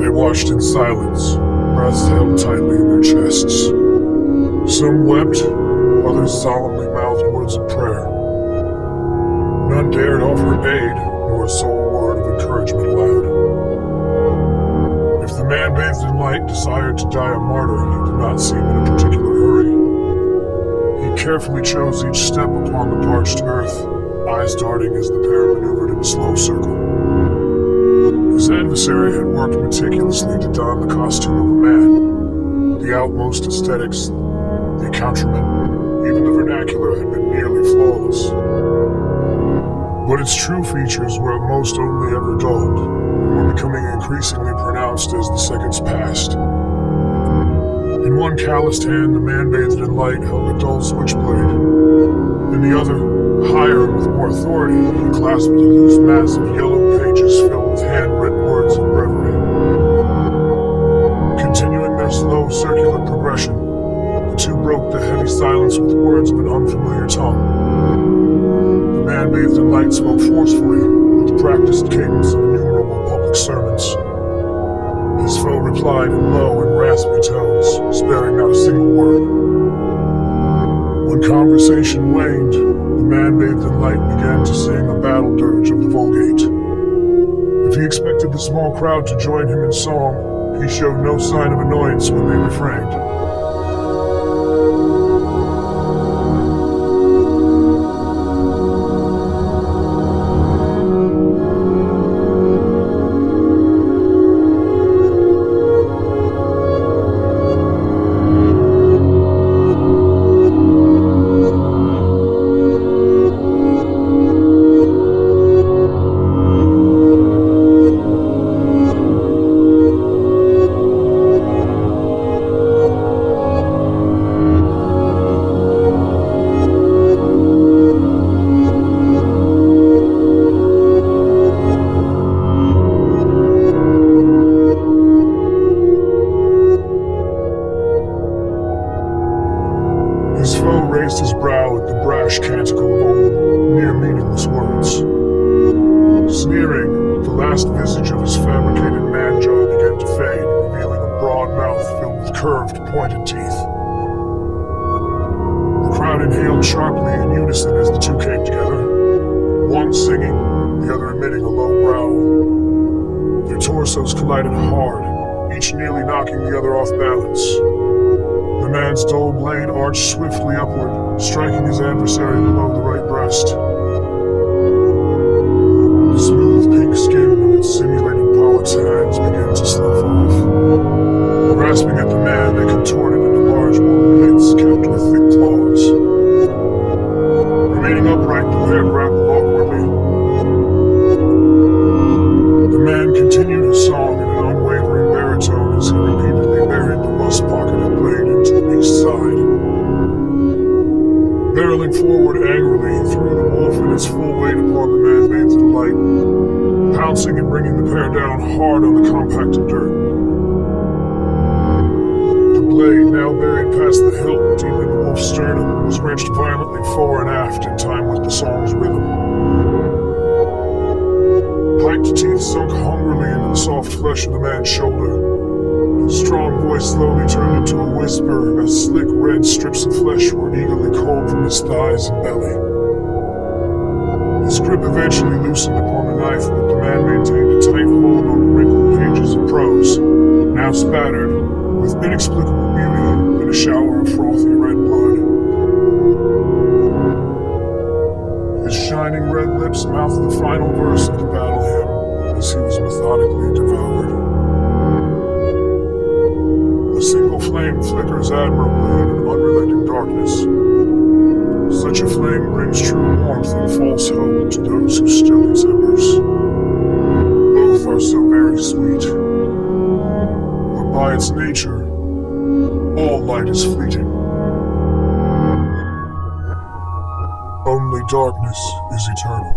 They watched in silence, breaths held tightly in their chests. Some wept, others solemnly mouthed words of prayer. None dared offer aid, nor a sole word of encouragement aloud. If the man bathed in light desired to die a martyr, he did not seem in a particular hurry. He carefully chose each step upon the parched earth, eyes darting as the pair maneuvered in a slow circle. His adversary had worked meticulously to don the costume of a man. The outmost aesthetics, the accoutrement, even the vernacular had been nearly flawless. But its true features were at most only ever dulled, and were becoming increasingly pronounced as the seconds passed. In one calloused hand, the man bathed in light held a dull switchblade. In the other, higher and with more authority, he clasped a loose mass of yellow pages filled with handwritten words of breviary. Continuing their slow circular progression, the two broke the heavy silence with words of an unfamiliar tongue. The man bathed in light spoke forcefully, with the practiced cadence of innumerable public sermons. His foe replied in low and raspy tones, sparing not a single word. When conversation waned, the man bathed in light began to sing a battle dirge of the Vulgate. If he expected the small crowd to join him in song, he showed no sign of annoyance when they refrained. His foe raised his brow at the brash canticle of old, mere meaningless words. Sneering, the last visage of his fabricated man-jaw began to fade, revealing a broad mouth filled with curved, pointed teeth. The crowd inhaled sharply in unison as the two came together, one singing, the other emitting a low growl. Their torsos collided hard, each nearly knocking the other off balance. The man's dull blade arched swiftly upward, striking his adversary below the right breast. The smooth pink skin of its simulated polyp's hands began to slough off. Grasping at the man, they contorted into large wooden mitts capped with thick claws. Remaining upright, the pair grappled awkwardly. The man continued his song in an unwavering baritone as he repeatedly buried the rust-pocketed blade into the beast's side. Barreling forward angrily, he threw the wolf in its full weight upon the man bathed in light, pouncing and bringing the pair down hard on the compacted dirt. The blade, now buried past the hilt deep in the wolf's sternum, was wrenched violently fore and aft in time with the song's rhythm. Piked teeth sunk hungrily into the soft flesh of the man's shoulder. His strong voice slowly turned into a whisper as slick red strips of flesh were eagerly culled from his thighs and belly. His grip eventually loosened upon the knife, but the man maintained a tight hold on the wrinkled pages of prose, now spattered, with inexplicable beauty, in a shower of frothy red blood. His shining red lips mouthed the final verse of the battle hymn as he was methodically devoured. A single flame flickers admirably in an unrelenting darkness. Such a flame brings true warmth and false hope to those who still its embers. Both are so very sweet, but by its nature, all light is fleeting. Only darkness is eternal.